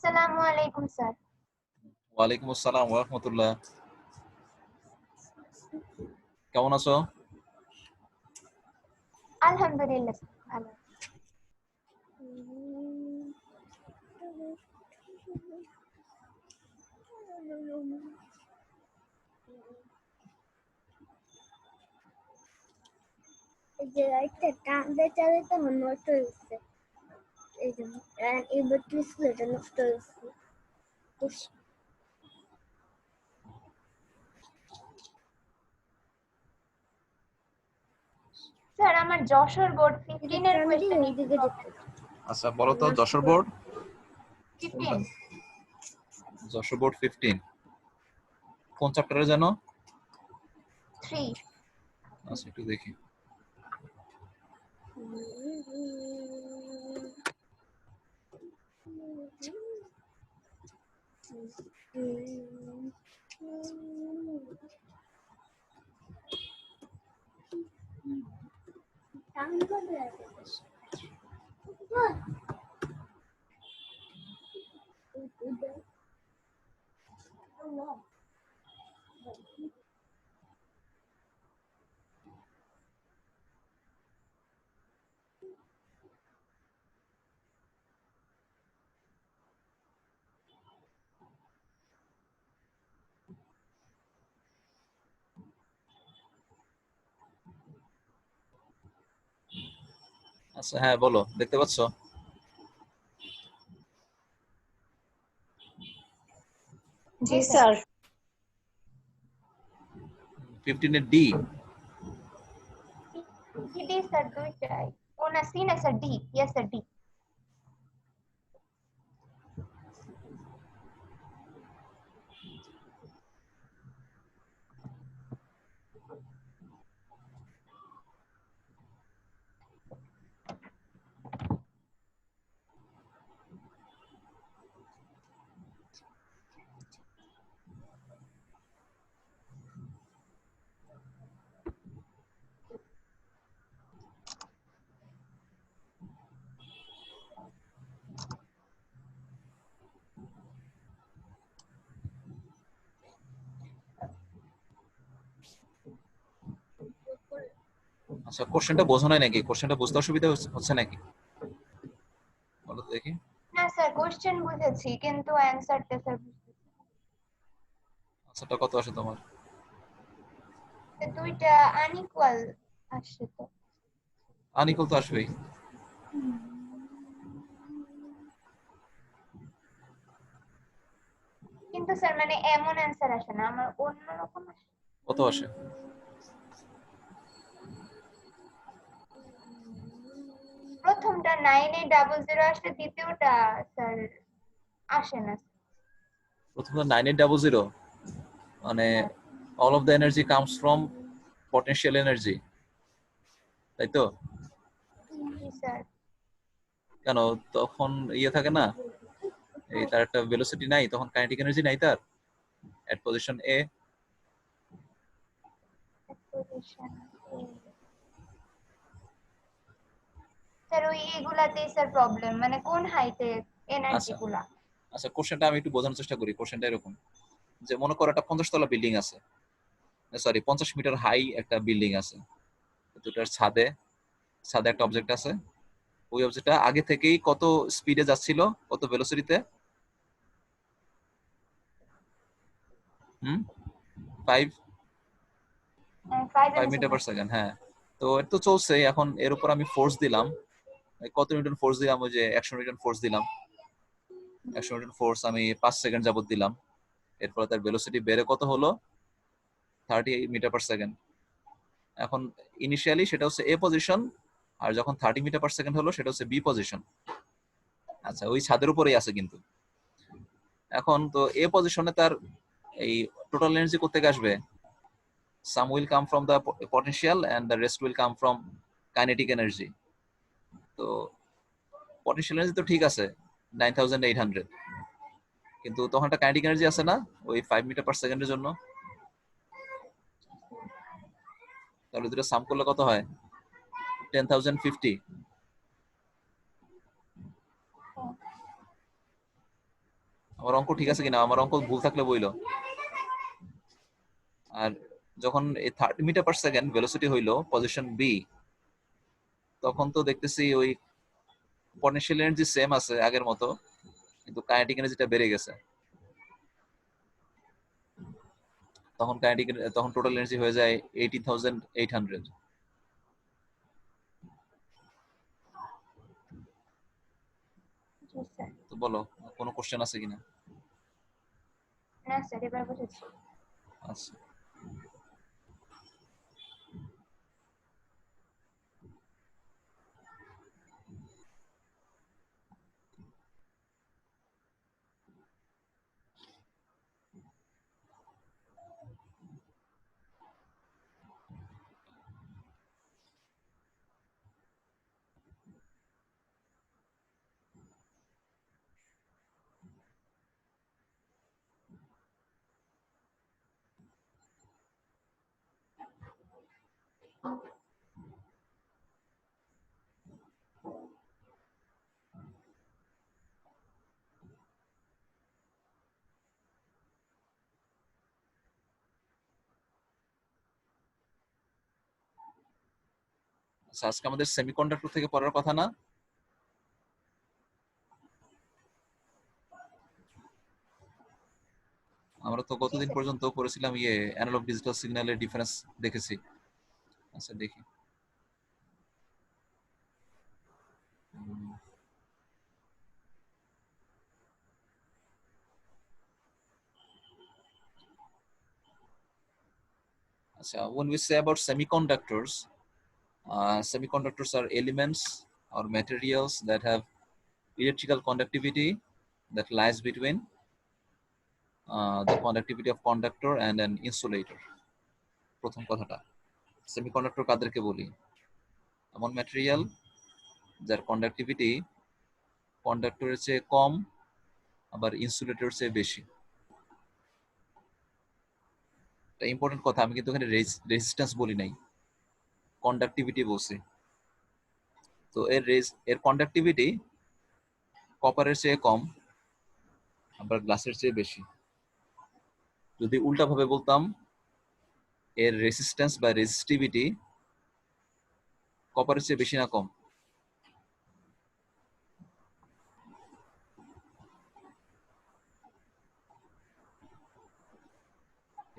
আসসালামু আলাইকুম স্যার। ওয়ালাইকুম আসসালাম ওয়া রাহমাতুল্লাহ। কেমন আছো? আলহামদুলিল্লাহ ভালো। এই যে লাইটটা টান দিয়ে চালাতে আমার নষ্ট হয়ে গেছে। এই জন্য এই ব্যাটারি ছিল এটা নষ্ট হয়ে গেছে। স্যার আমার যশোর বোর্ড 15 এর কোশ্চেন এইদিকে যেতে আচ্ছা বলো তো যশোর বোর্ড 15 যশোর বোর্ড 15 কোন চ্যাপ্টারে জানো? 3 আচ্ছা একটু দেখি। টান করে আচ্ছা হ্যাঁ বলো, দেখতে পাচ্ছ? জি স্যার। 15 এর ডি। ডি স্যার দুইটাই। ও না সি না sir D. Yes sir D. আচ্ছা কোশ্চেনটা বোঝো নাই নাকি? কোশ্চেনটা বুঝতে অসুবিধা হচ্ছে নাকি? বলো তো দেখি। না স্যার কোশ্চেন বুঝেছি কিন্তু অ্যানসারটা স্যার বুঝতেছি আচ্ছাটা কত আসে তোমার? না। দুইটা আনইকুয়াল আসছে তো। আনইকুয়াল তো আসবেই। কিন্তু স্যার মানে এমন অ্যানসার আসে না, আমার অন্যরকম আসে। কত আসে? প্রথমটা 9800 আসলে দ্বিতীয়টা স্যার আসে না। প্রথমে 9800 মানে all of the energy comes from potential energy, তাই তো? জি স্যার। কেন তখন ইয়ে থাকে না, এই তার একটা ভেলোসিটি নাই, তখন কাইনেটিক এনার্জি নাই তার এট পজিশন এ। স্যার ওই এগুলাতেই স্যার প্রবলেম, মানে কোন হাইটে এনার্জি আচ্ছা গুলা। আচ্ছা কোশ্চেনটা আমি একটু বোঝানোর চেষ্টা করি। কোশ্চেনটা এরকম যে মনে করো একটা 50 তলা বিল্ডিং আছে, সরি 50 মিটার হাই একটা বিল্ডিং আছে। দুটার ছাদে ছাদে একটা অবজেক্ট আছে। ওই অবজেক্টটা আগে থেকেই কত স্পিডে যাচ্ছিল, কত ভেলোসিটিতে? 5 5 মিটার পার সেকেন্ড। হ্যাঁ, তো এটা তো চলছে। এখন এর উপর আমি ফোর্স দিলাম, কত নিউটন ফোর্স দিলাম? ওই যে 100 নিউটন ফোর্স দিলাম। 100 নিউটন ফোর্স আমি 5 সেকেন্ড যাবত দিলাম। এরপর তার ভেলোসিটি বেড়ে কত হলো? 30 মিটার পার সেকেন্ড। এখন ইনিশিয়ালি সেটা হচ্ছে এ পজিশন, আর যখন 30 মিটার পার সেকেন্ড হলো সেটা হচ্ছে বি পজিশন। আচ্ছা ওই ছাদের উপরেই আছে কিন্তু। এখন তো এ পজিশনে তার এই টোটাল এনার্জি কোত্থেকে আসবে? Some will come from the potential and the rest will come from kinetic energy. তো পটেনশিয়াল এনার্জি তো ঠিক আছে 9800, কিন্তু তখন একটা কাইনেটিক এনার্জি আছে না ওই 5 মিটার পার সেকেন্ডের জন্য। তাহলে দুটো সাম করলে কত হয়? 10050। আমার অঙ্ক ঠিক আছে কিনা, আমার অঙ্ক ভুল থাকলে বইলো। আর যখন এই 30 মিটার পার সেকেন্ড ভেলোসিটি হইলো পজিশন বি, তখন তো দেখতেছি ওই পটেনশিয়াল এনার্জি সেম আছে আগের মতো, কিন্তু কাইনেটিক এনার্জিটা বেড়ে গেছে। তখন টোটাল এনার্জি হয়ে যায় 18,800। জি স্যার। তো বলো কোনো কোশ্চেন আছে কিনা? না স্যার, এবার বুঝেছি। আচ্ছা, আচ্ছা, আজকে আমাদের সেমিকন্ডাক্টর থেকে পড়ার কথা না? আমরা তো জি গতদিন স্যার। পর্যন্ত পড়েছিলাম অ্যানালগ ডিজিটাল সিগন্যালের ডিফারেন্স দেখেছি। আচ্ছা দেখি। আচ্ছা, when we say about semiconductors are elements or materials that have electrical conductivity that lies between the conductivity of conductor and an insulator. প্রথম কথাটা, সেমিকন্ডাক্টর কাদেরকে বলি? এমন ম্যাটেরিয়াল যার কন্ডাক্টিভিটি কন্ডাক্টরের চেয়ে কম, আবার ইনসুলেটরের চেয়ে বেশি। এটা ইম্পর্টেন্ট কথা, আমি কিন্তু এখানে রেজিস্ট্যান্স বলি নাই, কন্ডাক্টিভিটি বলছি। তো এর কন্ডাক্টিভিটি কপারের চেয়ে কম, আবার গ্লাসের চেয়ে বেশি। যদি উল্টাভাবে বলতাম, এর রেসিস্ট্যান্স বা রেজিস্টিভিটি কপারের চেয়ে বেশি না কম?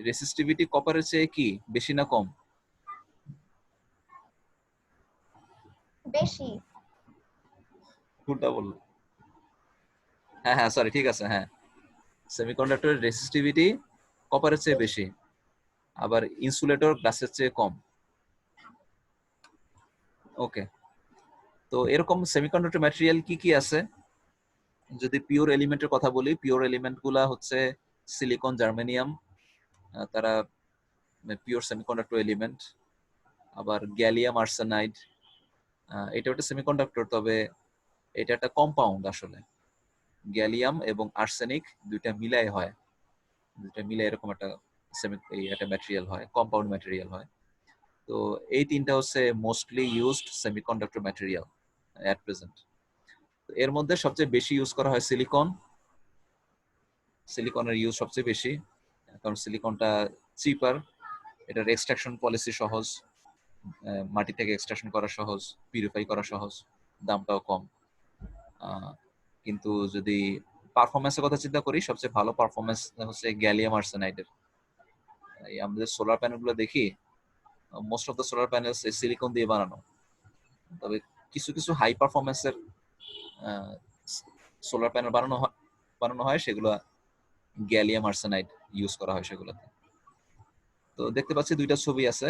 রেসিস্টিভিটি কপারের চেয়ে কি বেশি না কম? বেশি। উল্টা বললো। হ্যাঁ হ্যাঁ, সরি, ঠিক আছে, হ্যাঁ। সেমিকন্ডাক্টরের রেসিস্টিভিটি কপারের চেয়ে বেশি, আবার ইনসুলেটর গ্লাসের চেয়ে কম। ওকে, তো এরকম সেমিকন্ডাক্টর ম্যাটেরিয়াল কি কি আছে? যদি পিওর এলিমেন্টের কথা বলি, পিওর এলিমেন্ট গুলা হচ্ছে সিলিকন, জার্মেনিয়াম, তারা পিওর সেমিকন্ডাক্টর এলিমেন্ট। আবার গ্যালিয়াম আর্সেনাইড, এটা একটা সেমিকন্ডাক্টর, তবে এটা একটা কম্পাউন্ড আসলে। গ্যালিয়াম এবং আর্সেনিক দুইটা মিলাই হয়, দুইটা মিলাই এরকম একটা ম্যাটেরিয়াল হয়, কম্পাউন্ড ম্যাটেরিয়াল হয়। তো এই তিনটা হচ্ছে mostly used semiconductor material at present. এর মধ্যে সবচেয়ে বেশি ইউজ করা হয় সিলিকন। সিলিকনের ইউজ সবচেয়ে বেশি, কারণ সিলিকনটা চিপার, এটার এক্সট্রাকশন পলিসি সহজ, মাটি থেকে এক্সট্রাকশন করা সহজ, পিউরিফাই করা সহজ, দামটাও কম। কিন্তু যদি পারফরমেন্সের কথা চিন্তা করি, সবচেয়ে ভালো পারফরমেন্স হচ্ছে গ্যালিয়াম আর্সেনাইডের। এই আমাদের সোলার প্যানেল গুলো দেখি, most of the solar panels এই সিলিকন দিয়ে বানানো। তবে কিছু কিছু হাই পারফরমেন্সের সোলার প্যানেল বানানো হয়, সেগুলো গ্যালিয়াম আর্সেনাইড ইউজ করা হয় সেগুলোতে। তো দেখতে পাচ্ছি দুইটা ছবি আছে,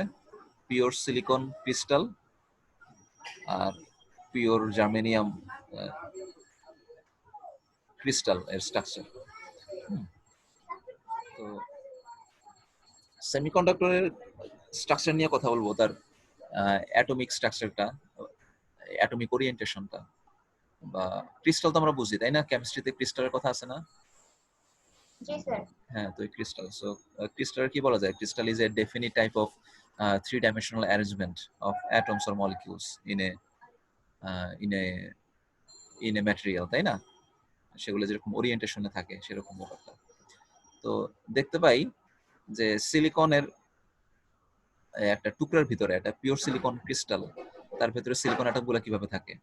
পিওর সিলিকন ক্রিস্টাল আর পিওর জার্মেনিয়াম ক্রিস্টাল এর স্ট্রাকচার। তো সেমিকন্ডাক্টরের স্ট্রাকচার নিয়ে কথা বলবো, তার অ্যাটমিক স্ট্রাকচারটা, অ্যাটমিক ওরিয়েন্টেশনটা। বা ক্রিস্টাল তো আমরা বুঝি, তাই না? কেমিস্ট্রিতে ক্রিস্টালের কথা আছে না? জি স্যার। হ্যাঁ, তো ক্রিস্টাল, সো ক্রিস্টাল কি বলা যায়? Crystal is a definite type of three-dimensional arrangement of atoms or molecules in a material, তাই না? সেগুলো যেরকম ওরিয়েন্টেশনে থাকে সেরকম ব্যাপারটা। তো দেখতে পাই যে সিলিকনের একটা টুকরার ভিতরে, একটা পিওর সিলিকন ক্রিস্টাল, তার ভিতরে সিলিকন অ্যাটম গুলো কিভাবে থাকে।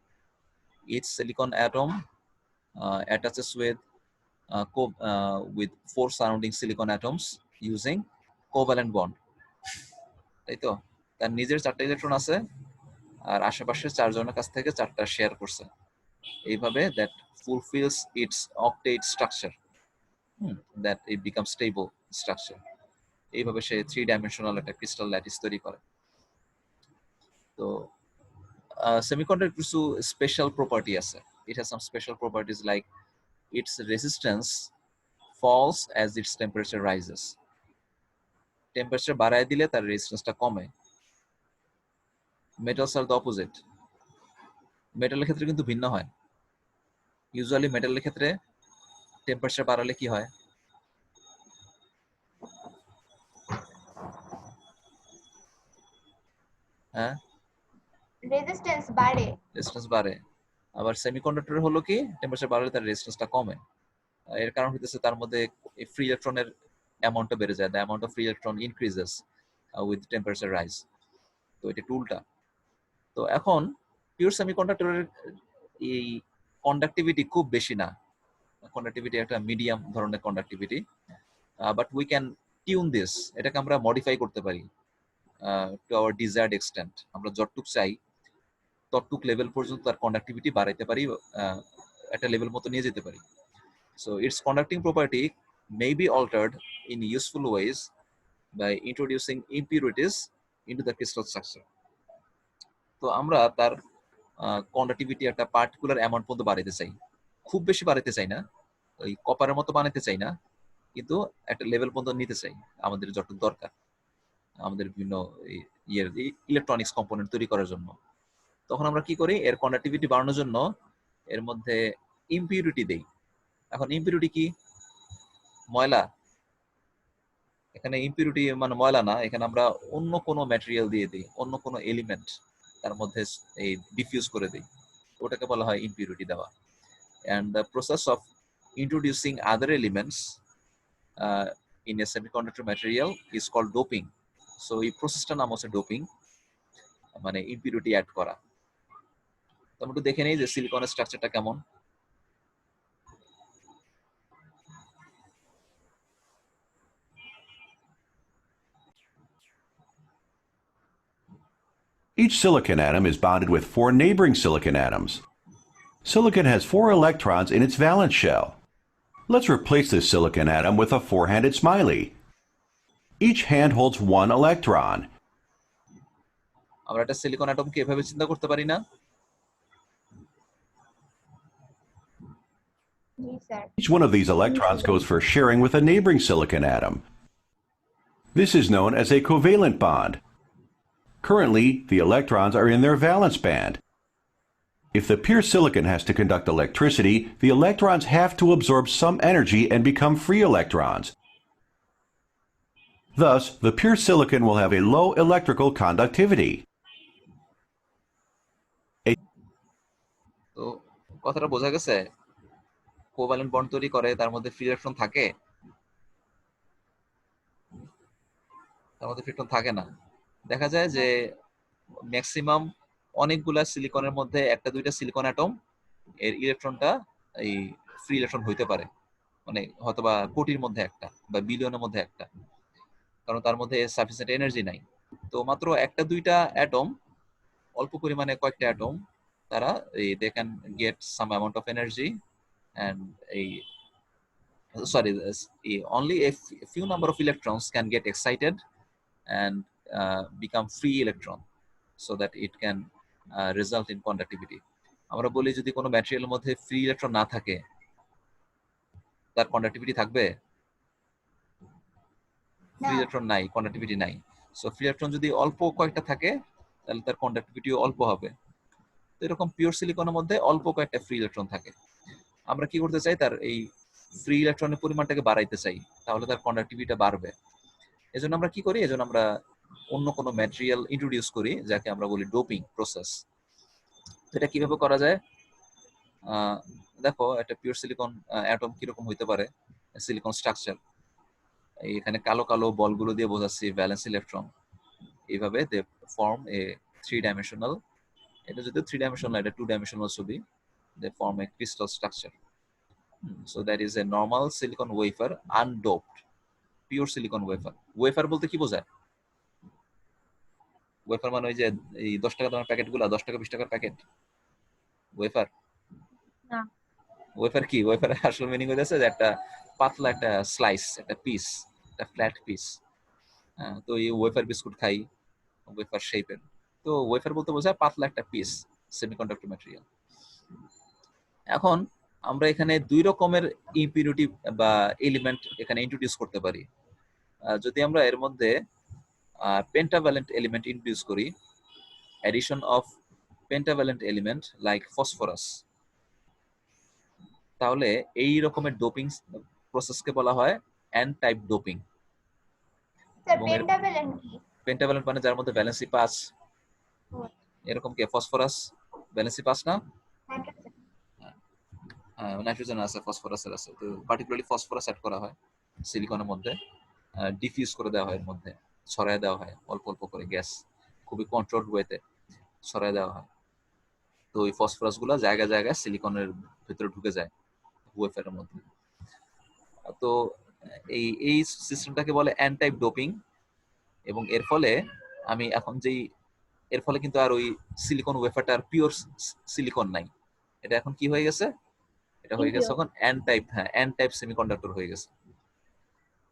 Each silicon atom attaches with 4 surrounding silicon atoms using covalent bond, তাই তো? তার নিজের 4টা ইলেকট্রন আছে আর আশেপাশের 4 জনের কাছ থেকে 4টা শেয়ার করছে। এইভাবে that fulfills its octet structure, that it becomes stable structure. এইভাবে সে 3 ডাইমেনশনাল একটা ক্রিস্টাল ল্যাটিস তৈরি করে। তো সেমিকন্ডাক্টর কিছু স্পেশাল প্রপার্টি আছে। It has some special properties like its resistance falls as its temperature rises. Temperature বাড়ায় দিলে তার রেজিস্ট্যান্সটা কমে। মেটালস আর দ্য অপোজিট। মেটালের ক্ষেত্রে কিন্তু ভিন্ন হয়। ইউজুয়ালি মেটালের ক্ষেত্রে টেম্পারেচার বাড়ালে কি হয়? হ্যাঁ, রেজিস্ট্যান্স বাড়ে। রেজিস্ট্যান্স বাড়ে। আবার সেমিকন্ডাক্টর হলো কি টেম্পারেচার বাড়লে তার রেজিস্ট্যান্সটা কমে। এর কারণ হইতেছে তার মধ্যে ফ্রি ইলেকট্রনের অ্যামাউন্টটা বেড়ে যায়। The amount of free electron increases with temperature rise. তো এটা টুলটা। তো এখন পিওর সেমিকন্ডাক্টরের এই কন্ডাক্টিভিটি খুব বেশি না। কন্ডাক্টিভিটি একটা মিডিয়াম ধরনের conductivity, but we can tune this, এটাকে আমরা মডিফাই করতে পারি টু আওয়ার ডিজায়ার্ড এক্সটেন্ট। আমরা যতটুক চাই ততটুক লেভেল পর্যন্ত তার কন্ডাক্টিভিটি বাড়াইতে পারি, একটা লেভেল মতো নিয়ে যেতে পারি। So it's conducting property may be altered in useful ways by introducing impurities into the crystal structure. তো আমরা তার কন্ডাক্টিভিটি একটা পার্টিকুলার অ্যামাউন্ট পর্যন্ত বাড়াইতে চাই, খুব বেশি বাড়াইতে চাই না, ওই কপারের মতো বানাইতে চাই না, কিন্তু একটা লেভেল পর্যন্ত নিতে চাই আমাদের যতটুকু দরকার আমাদের বিভিন্ন ইলেকট্রনিক্স কম্পোনেন্ট তৈরি করার জন্য। তখন আমরা কি করি, এর কন্ডাক্টিভিটি বাড়ানোর জন্য এর মধ্যে ইম্পিউরিটি দেই। এখন ইম্পিউরিটি কি? ময়লা। এখানে ইম্পিউরিটি মানে ময়লা না, এখানে আমরা অন্য কোনো ম্যাটেরিয়াল দিয়ে দিই, অন্য কোনো এলিমেন্ট তার মধ্যে এই ডিফিউজ করে দিই, ওটাকে বলা হয় ইম্পিউরিটি দেওয়া। and the process of introducing other elements in a semiconductor material is called doping. So এই প্রসেসটার নাম হচ্ছে ডোপিং, মানে ইম্পিউরিটি অ্যাড করা। তো আমরা একটু দেখে নেই যে সিলিকনের স্ট্রাকচারটা কেমন। Each silicon atom is bonded with 4 neighboring silicon atoms. Silicon has 4 electrons in its valence shell. Let's replace this silicon atom with a 4-handed smiley. Each hand holds 1 electron. আমরা একটা সিলিকন অ্যাটমকে এভাবে চিন্তা করতে পারি না? জি sir. Each one of these electrons goes for sharing with a neighboring silicon atom. This is known as a covalent bond. Currently, the electrons are in their valence band. If the pure silicon has to conduct electricity, the electrons have to absorb some energy and become free electrons. Thus, the pure silicon will have a low electrical conductivity. তো কথাটা বোঝা গেছে? Covalent bond তৈরি করে, তার মধ্যে free electron থাকে? তার মধ্যে ফ্রি ইলেকট্রন থাকে না। দেখা যায় যে ম্যাক্সিমাম অনেকগুলা সিলিকনের মধ্যে একটা দুইটা সিলিকন অ্যাটম এর ইলেকট্রনটা এই ফ্রি ইলেকট্রন হইতে পারে, মানে হয়তোবা কোটির মধ্যে একটা বা বিলিয়নের মধ্যে একটা, কারণ তার মধ্যে সাফিসিয়েন্ট এনার্জি নাই। তো মাত্র একটা দুইটা অ্যাটম, অল্প পরিমাণে কয়েকটা অ্যাটম, তারা এই they can get some amount of energy and only a few number of electrons can get excited and become free electron so that it can result in conductivity. আমরা বলি যদি কোনো ম্যাটেরিয়ালের মধ্যে ফ্রি ইলেকট্রন না থাকে তার কন্ডাক্টিভিটি থাকবে? Free electron নাই, কন্ডাক্টিভিটি নাই। সো ফ্রি ইলেকট্রন যদি অল্প কয়েকটা থাকে তাহলে তার কন্ডাক্টিভিটিও অল্প হবে। তো এরকম পিওর সিলিকনের মধ্যে অল্প কয়েকটা ফ্রি ইলেকট্রন থাকে। আমরা কি করতে চাই, তার এই ফ্রি ইলেকট্রনের পরিমাণটাকে বাড়াইতে চাই, তাহলে তার কন্ডাক্টিভিটিটা বাড়বে। এজন্য আমরা কি করি, এজন্য আমরা অন্য কোনো ম্যাটেরিয়াল ইন্ট্রোডিউস করি যাকে আমরা বলি ডোপিং প্রসেস। এটা কিভাবে করা যায়? দেখো একটা পিওর সিলিকন অ্যাটম কিরকম হইতে পারে, সিলিকন স্ট্রাকচার। এখানে কালো কালো বলগুলো দিয়ে বোঝাচ্ছি ভ্যালেন্স ইলেকট্রন। এইভাবে দে ফর্ম এ 3 ডাইমেনশনাল, এটা যদি 3 ডাইমেনশনাল, এটা 2 ডাইমেনশনাল ছবি, they form a crystal structure. So that is a normal silicon wafer, undoped, pure silicon wafer. Wafer বলতে কি বোঝায়? ওয়েফার মানে ওই যে এই 10 টাকা দামের প্যাকেটগুলো, 10 টাকা 20 টাকার প্যাকেট, ওয়েফার না। ওয়েফার কি? ওয়েফার আসল মিনিং হইতেছে যে একটা পাতলা একটা স্লাইস, একটা পিস, একটা ফ্ল্যাট পিস। তো এই ওয়েফার বিস্কুট খাই ওয়েফার শেপের, তো ওয়েফার বলতে বোঝায় পাতলা একটা পিস সেমিকন্ডাক্টর ম্যাটেরিয়াল। এখন আমরা এখানে 2 রকমের ইম্পিউরিটি বা এলিমেন্ট এখানে ইন্ট্রোডিউস করতে পারি। যদি আমরা এর মধ্যে পেন্টাভ্যালেন্ট এলিমেন্ট ইন্ট্রোডিউস করি, addition of pentavalent element like phosphorus, তাহলে এই রকমের ডোপিং প্রসেসকে বলা হয় N type doping. Sir pentavalent কি? পেন্টাভ্যালেন্ট মানে যার মধ্যে ভ্যালেন্সি 5, এরকম কি ফসফরাস ভ্যালেন্সি 5 না? নাইট্রোজেন আছে, ফসফরাসের আছে, তো পার্টিকুলারলি ফসফরাস অ্যাড করা হয় সিলিকনের মধ্যে, ডিফিউজ করে দেওয়া হয়, এর মধ্যে ছড়ায় দেওয়া হয় অল্প অল্প করে, গ্যাস খুবই কন্ট্রোলড ওয়েতে ছড়ায় দেওয়া হয়। তো ওই ফসফরাস গুলো জায়গায় জায়গায় সিলিকনের ভিতরে ঢুকে যায় ওয়েফারের মধ্যে। তো এই এই সিস্টেমটাকে বলে এন টাইপ ডোপিং। এবং এর ফলে আমি এখন যেই এর ফলে কিন্তু আর ওই সিলিকন ওয়েফারটা আর পিওর সিলিকন নাই, এটা এখন কি হয়ে গেছে? এটা হয়ে গেছে এখন এন টাইপ, হ্যাঁ এন টাইপ সেমিকন্ডাক্টর হয়ে গেছে,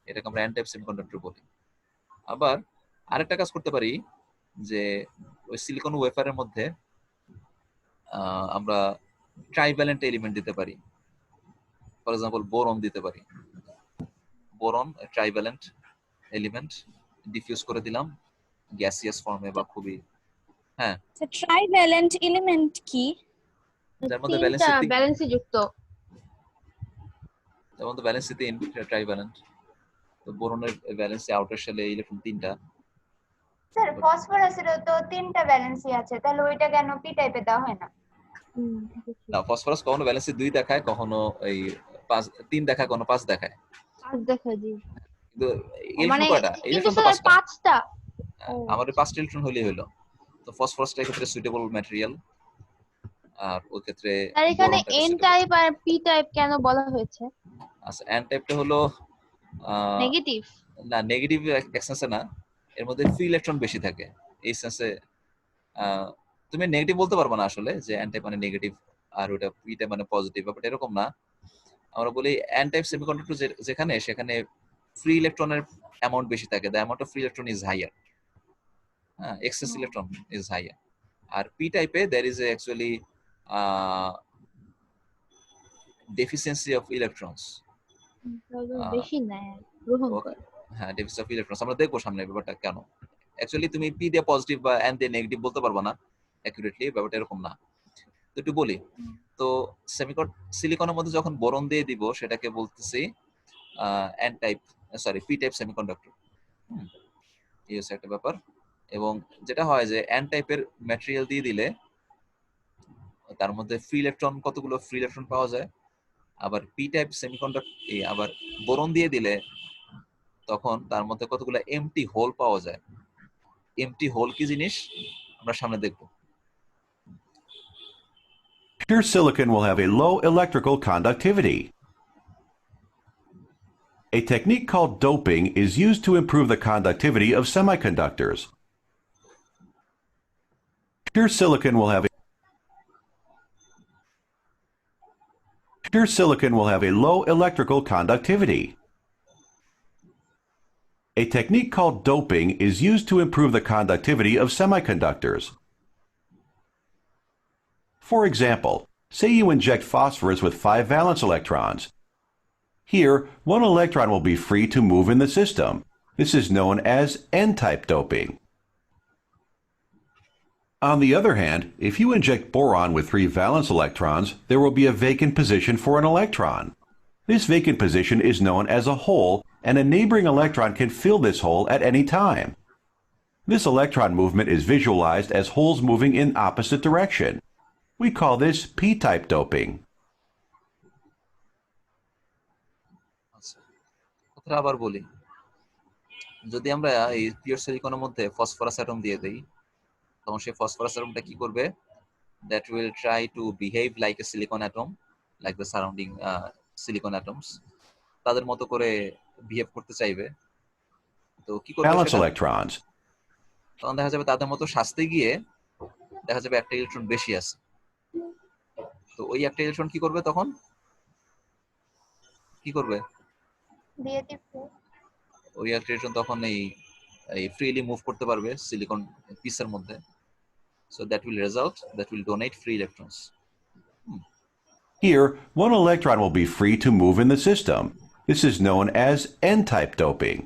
এটাকে আমরা এন টাইপ সেমিকন্ডাক্টর বলি। আবার আরেকটা কাজ করতে পারি যে ওই সিলিকন ওয়েফারের মধ্যে আমরা ট্রাইভ্যালেন্ট এলিমেন্ট দিতে পারি, ফর এক্সাম্পল বোরন দিতে পারি। বোরন ট্রাইভ্যালেন্ট এলিমেন্ট ডিফিউজ করে দিলাম গ্যাসিয়াস ফর্মে বা খুবই, হ্যাঁ ট্রাইভ্যালেন্ট এলিমেন্ট কি? যার মধ্যে ব্যালেন্সি যুক্ত, যেমন তো ভ্যালেন্সি 3 ট্রাইভ্যালেন্ট, তো বোরনের ভ্যালেন্সি আউটার শেলে ইলেকট্রন 3টা। স্যার ফসফরাসেরও তো 3টা ব্যালেন্সি আছে, তাহলে ওইটা কেন পি টাইপে দেওয়া হয় না? না, ফসফরাস কখনো ভ্যালেন্সি 2 দেখায়, কখনো এই 3 দেখায়, কখনো 5 দেখায়। 5 দেখায় জি, কিন্তু মানে ইলেকট্রন কয়টা? কিন্তু ইলেকট্রন তো স্যার 5টা। 5টা। আমাদের 5টা ইলেকট্রন হলেই হলো। তো ফসফরাসটা ক্ষেত্রে সুইটেবল ম্যাটেরিয়াল, আর ওই ক্ষেত্রে আর এখানে বোরনটা এন suitable। টাইপ আর পি টাইপ কেন বলা হয়েছে? আচ্ছা, এন টাইপটা হলো নেগেটিভ। না, নেগেটিভ এক্সেন্সে না, এর মধ্যে ফ্রি ইলেকট্রন বেশি থাকে এই সেন্সে। তুমি নেগেটিভ বলতে পারবে না আসলে যে এন টাইপ মানে নেগেটিভ আর ওটা পি টাইপ মানে পজিটিভ, বাট এরকম না। আমরা বলি এন টাইপ সেমিকন্ডাক্টর যেখানে, সেখানে ফ্রি ইলেকট্রনের অ্যামাউন্ট বেশি থাকে, the amount of free electron is higher, excess electron is higher. আর পি টাইপে there is actually deficiency of electrons, বেশি নেয় গ্রহণ করে। হ্যাঁ ডেফিসিয়েন্সি অফ ইলেকট্রনস, আমরা দেখবো সামনে ব্যাপারটা কেন। অ্যাকচুয়ালি তুমি পি দিয়ে পজিটিভ বা এন দিয়ে নেগেটিভ বলতে পারবা না অ্যাকুরেটলি, ব্যাপারটা এরকম না। তো একটু বলি, তো সিলিকনের মধ্যে যখন বোরন দিয়ে দিব সেটাকে বলতেছি N type, sorry P type semiconductor. এই হচ্ছে একটা ব্যাপার। এবং যেটা হয় যে এন টাইপের ম্যাটেরিয়াল দিয়ে দিলে তার মধ্যে ফ্রি ইলেকট্রন, কতগুলো ফ্রি ইলেকট্রন পাওয়া যায়। আবার পি টাইপ সেমিকন্ডাক্টর আবার বোরন দিয়ে দিলে তখন তার মধ্যে কতগুলো এমটি হোল পাওয়া যায়। এমটি হোল কি জিনিস আমরা সামনে দেখব। Pure silicon will have a low electrical conductivity. A technique called doping is used to improve the conductivity of semiconductors. Pure silicon will have a low electrical conductivity. A technique called doping is used to improve the conductivity of semiconductors. For example, say you inject phosphorus with 5 valence electrons. Here, 1 electron will be free to move in the system. This is known as N-type doping. On the other hand, if you inject boron with 3 valence electrons, there will be a vacant position for an electron. This vacant position is known as a hole, and a neighboring electron can fill this hole at any time. This electron movement is visualized as holes moving in opposite direction. We call this p-type doping. কথাটা আবার বলি, যদি আমরা এই pure সিলিকনের মধ্যে phosphorus atom দিয়ে দেই, তখন সেই ফসফরাস অ্যাটমটা কি করবে? That will try to behave like a silicon atom, like the surrounding silicon atoms. তাদের মতো করে বিহেভ করতে চাইবে। তো কি করবে Valence সেটা? electrons. তখন দেখা যাবে তাদের মতো সাজতে গিয়ে দেখা যাবে একটা ইলেকট্রন বেশি আছে। তো ওই একটা ইলেকট্রন কি করবে তখন? কি করবে? দিয়ে দিবে। ওই একটা ইলেকট্রন তখন এই ফ্রিলি মুভ করতে পারবে সিলিকন পিসের মধ্যে। So that will donate free electrons. Here, one electron will be free to move in the system. This is known as n-type doping.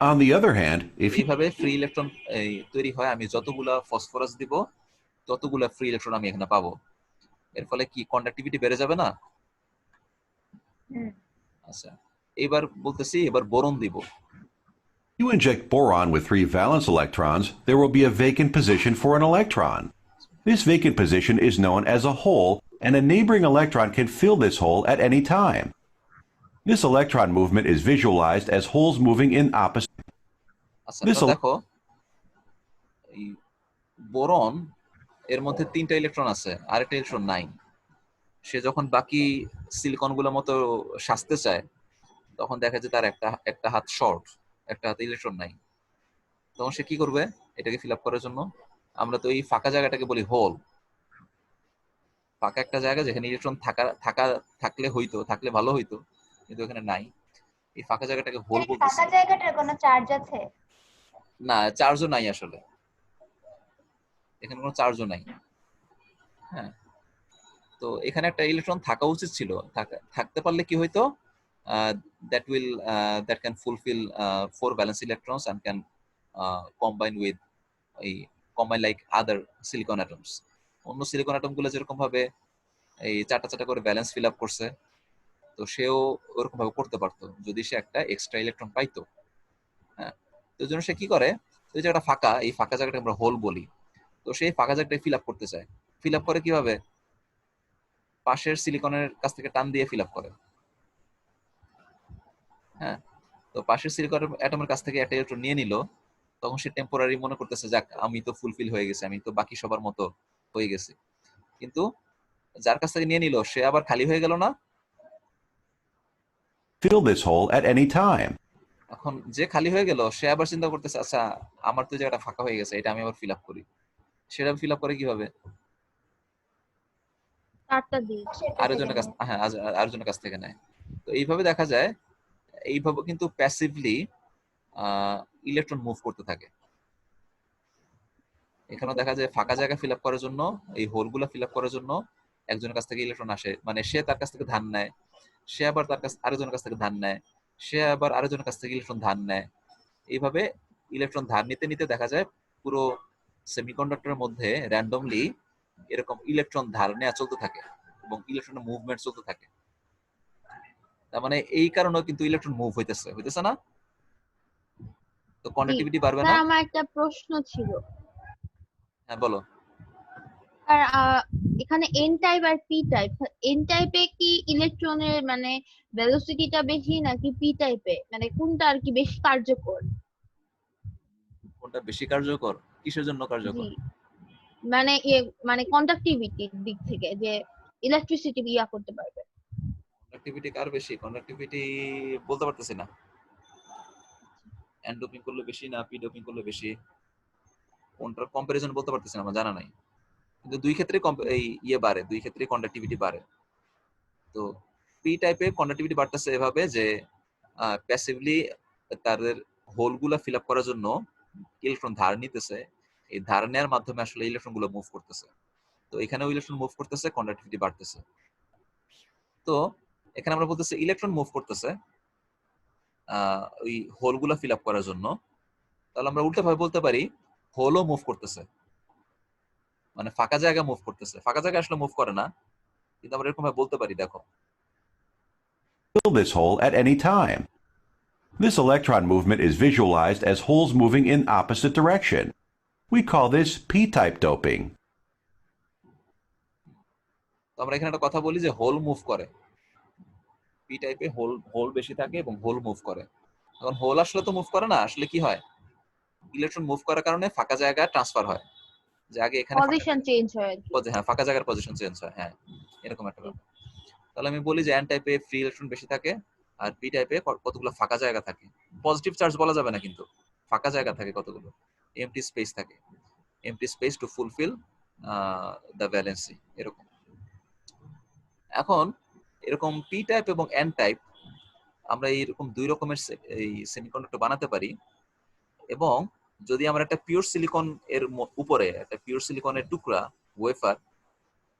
On the other hand, if you এইভাবে free electron তৈরি হয়, আমি যতগুলা phosphorus দিব ততগুলা free electron আমি এখানে পাবো। এর ফলে কি কন্ডাক্টিভিটি বেড়ে যাবে না? আচ্ছা, এবার বলতেছি এবার বোরন দিব। you inject boron with 3 valence electrons, there will be a vacant position for an electron. This vacant position is known as a hole, and a neighboring electron can fill this hole at any time. This electron movement is visualized as holes moving in opposite. আচ্ছা, This তো দেখো এই boron এর মধ্যে 3টা electron আছে, আরেকটা electron নাই। সে যখন বাকি সিলিকন গুলোর মতো সাজতে চায়, তখন দেখা যায় তার একটা হাত শর্ট, একটা হাতে ইলেকট্রন নাই। তখন সে কি করবে? এটাকে ফিল আপ করার জন্য আমরা তো এই ফাঁকা জায়গাটাকে বলি হোল। ফাঁকা একটা জায়গা যেখানে ইলেকট্রন থাকলে ভালো হইতো, কিন্তু এখানে নাই। এই ফাঁকা জায়গাটাকে হোল এই বলতেছি। ফাঁকা জায়গাটার কোনো চার্জ আছে? না, চার্জও নাই আসলে, এখানে কোনো চার্জও নাই। হ্যাঁ, তো এখানে একটা ইলেকট্রন থাকা উচিত ছিল। থাকতে পারলে কি হইতো? That can fulfill 4 valence electrons and can combine with like other silicon atoms. অন্য সিলিকন অ্যাটম গুলো যেরকম ভাবে এই চারটা করে ব্যালেন্স ফিল আপ করছে, তো সেও ওরকম ভাবে করতে পারতো যদি সে একটা এক্সট্রা ইলেকট্রন পাইতো। হ্যাঁ, তো জন্য সে কি করে? এই জায়গাটা ফাঁকা, এই ফাঁকা জায়গাটা আমরা হোল বলি। তো সেই ফাঁকা জায়গাটা ফিল আপ করতে চায়। ফিল আপ করে কিভাবে? পাশের সিলিকনের কাছ থেকে টান দিয়ে ফিল আপ করে। হ্যাঁ, তো পাশের সিলিকন অ্যাটমের কাছ থেকে একটা ইলেকট্রন নিয়ে নিল, তখন সে টেম্পোরারি মনে করতেছে, যাক আমি তো ফুলফিল হয়ে গেছি, আমি তো বাকি সবার মতো হয়ে গেছি। কিন্তু যার কাছ থেকে নিয়ে নিল সে আবার খালি হয়ে গেল না? Fill this hole at any time. এখন যে খালি হয়ে গেল সে আবার চিন্তা করতেছে, আচ্ছা আমার তো জায়গাটা ফাঁকা হয়ে গেছে, এটা আমি আবার ফিল আপ করি। সেটা ফিল আপ করে কিভাবে? চারটা দিয়ে আরেকজনের কাছ থেকে নেয়। তো এইভাবে দেখা যায়, এইভাবে কিন্তু প্যাসিভলি ইলেকট্রন মুভ করতে থাকে। এখানেও দেখা যায় ফাঁকা জায়গা ফিল আপ করার জন্য, এই হোলগুলো ফিল আপ করার জন্য একজনের কাছ থেকে ইলেকট্রন আসে, মানে সে তার কাছ থেকে ধান নেয়, সে আবার আরেকজনের কাছ থেকে ধান নেয়, সে আবার আরেকজনের কাছ থেকে ইলেকট্রন ধান নেয়। এইভাবে ইলেকট্রন ধার নিতে নিতে দেখা যায় পুরো সেমিকন্ডাক্টরের মধ্যে র্যান্ডমলি এরকম ইলেকট্রন ধার নেওয়া চলতে থাকে এবং ইলেকট্রনের মুভমেন্ট চলতে থাকে। তার মানে এই কারণেও কিন্তু ইলেকট্রন মুভ হইতেছে না? তো কন্ডাক্টিভিটি বাড়বে না? আমার একটা প্রশ্ন ছিল। হ্যাঁ, বলো। আর এখানে এন টাইপ আর পি টাইপ, এন টাইপে কি ইলেকট্রনের মানে ভেলোসিটিটা বেশি নাকি পি টাইপে, মানে কোনটা আর কি বেশি কার্যকর? কোনটা বেশি কার্যকর? কিসের জন্য কার্যকর? জি, মানে কন্ডাক্টিভিটির দিক থেকে, যে ইলেকট্রিসিটি ইয়া করতে পারবে। কন্ডাক্টিভিটি কার বেশি? কন্ডাক্টিভিটি বলতে পারতেছি না। এন ডোপিং করলে বেশি না পি ডোপিং করলে বেশি, কোনটার কম্পারিজন বলতে পারতেছি না, আমার জানা নাই। কিন্তু দুই ক্ষেত্রে বাড়ে, দুই ক্ষেত্রে কন্ডাক্টিভিটি বাড়ে। তো পি টাইপে কন্ডাক্টিভিটি বাড়তেছে এভাবে যে প্যাসিভলি তাদের হোলগুলা ফিল আপ করার জন্য ইলেকট্রন ধার নিতেছে, এই ধার নেওয়ার মাধ্যমে আসলে ইলেকট্রন গুলো মুভ করতেছে। তো এখানেও ইলেকট্রন মুভ করতেছে, কন্ডাক্টিভিটি বাড়তেছে। তো এখানে আমরা বলতেছি ইলেকট্রন মুভ করতেছে ওই হোলগুলা ফিল আপ করার জন্য। তাহলে আমরা উল্টো ভাবে বলতে পারি হোলও মুভ করতেছে, মানে ফাঁকা জায়গা মুভ করতেছে। ফাঁকা জায়গা আসলে মুভ করে না, কিন্তু আমরা এরকম ভাবে বলতে পারি, দেখো। Fill this hole at any time. This electron movement is visualized as holes moving in opposite direction. We call this p-type doping. তো আমরা এখানে একটা কথা বলি যে হোল মুভ করে। পি টাইপে হোল হোল বেশি থাকে এবং হোল মুভ করে। এখন হোল আসলে তো মুভ করে না, আসলে কি হয়, ইলেকট্রন মুভ করার কারণে ফাঁকা জায়গা ট্রান্সফার হয়, যে আগে এখানে পজিশন চেঞ্জ হয় আর কি। হ্যাঁ ফাঁকা জায়গার পজিশন চেঞ্জ হয়, হ্যাঁ এরকম একটা ব্যাপার। তাহলে আমি বলি যে এন টাইপে ফ্রি ইলেকট্রন বেশি থাকে আর পি টাইপে কতগুলো ফাঁকা জায়গা থাকে, পজিটিভ চার্জ বলা যাবে না কিন্তু ফাঁকা জায়গা থাকে কতগুলো, এমটি স্পেস থাকে, MT space two fulfil the valency এরকম। এখন এরকম পি টাইপ এবং এন টাইপ আমরা এইরকম দুই রকমের এই সেমিকন্ডাক্টর বানাতে পারি, এবং যদি আমরা একটা পিওর সিলিকন এর উপরে একটা পিওর সিলিকনের টুকরা ওয়েফার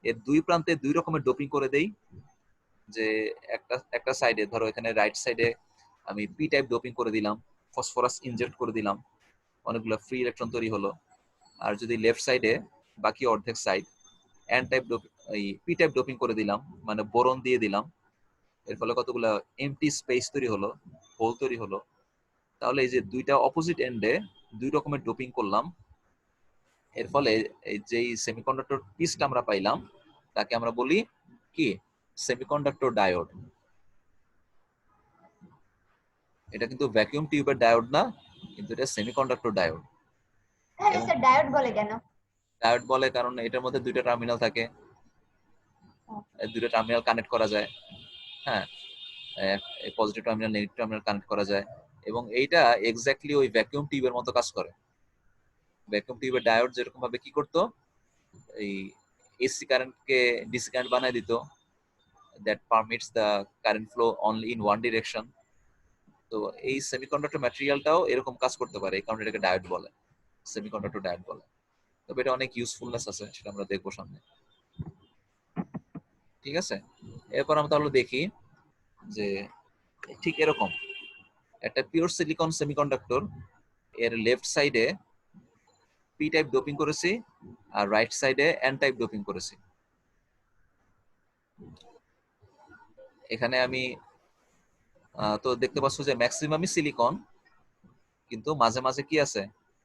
এর দুই প্রান্তে দুই রকমের ডোপিং করে দেই, যে একটা সাইডে ধরো এখানে রাইট সাইডে আমি পি টাইপ ডোপিং করে দিলাম, ফসফরাস ইনজেক্ট করে দিলাম, অনেকগুলো ফ্রি ইলেকট্রন তৈরি হলো। আর যদি লেফট সাইডে বাকি অর্ধেক সাইড এন টাইপ এই পি টাইপ ডোপিং করে দিলাম, মানে বোরন দিয়ে দিলাম, এর ফলে কতগুলো এমটি স্পেস তৈরি হলো, হোল তৈরি হলো। তাহলে এই যে দুইটা অপোজিট এন্ডে দুই রকমের ডোপিং করলাম, এর ফলে এই যেই সেমিকন্ডাক্টর পিসটা আমরা পাইলাম তাকে আমরা বলি কি সেমিকন্ডাক্টর ডায়োড। এটা কিন্তু ভ্যাকুয়াম টিউবের ডায়োড না, কিন্তু এটা সেমিকন্ডাক্টর ডায়োড। তাহলে স্যার ডায়োড বলে কেন? ডায়োড বলে কারণ এটার মধ্যে দুইটা টার্মিনাল থাকে, এই দুইটা টার্মিনাল কানেক্ট করা যায়, হ্যাঁ positive terminal negative terminal connect করা যায়, এবং এইটা এক্স্যাক্টলি ওই ভ্যাকুয়াম টিউবের মতো কাজ করে। ভ্যাকুয়াম টিউবের ডায়োড যেরকম ভাবে কি করতো, এই এসি কারেন্টকে ডিসি কারেন্ট বানায় দিত, that permits the current flow only in one direction। তো এই সেমিকন্ডাক্টর ম্যাটেরিয়ালটাও এরকম কাজ করতে পারে, এই কারণে এটাকে ডায়োড বলে, সেমিকন্ডাক্টর ডায়োড বলে। তবে এটা অনেক ইউজফুলনেস আছে, সেটা আমরা দেখবো সামনে, ঠিক আছে। এরপর আমরা তাহলে দেখি যে ঠিক এরকম একটা পিওর সিলিকন সেমিকন্ডাক্টর এর লেফট সাইডে পি টাইপ ডোপিং করেছি আর রাইট সাইডে এন টাইপ ডোপিং করেছি। এখানে আমি তো দেখতে পাচ্ছ যে ম্যাক্সিমামই সিলিকন, কিন্তু মাঝে মাঝে কি আছে,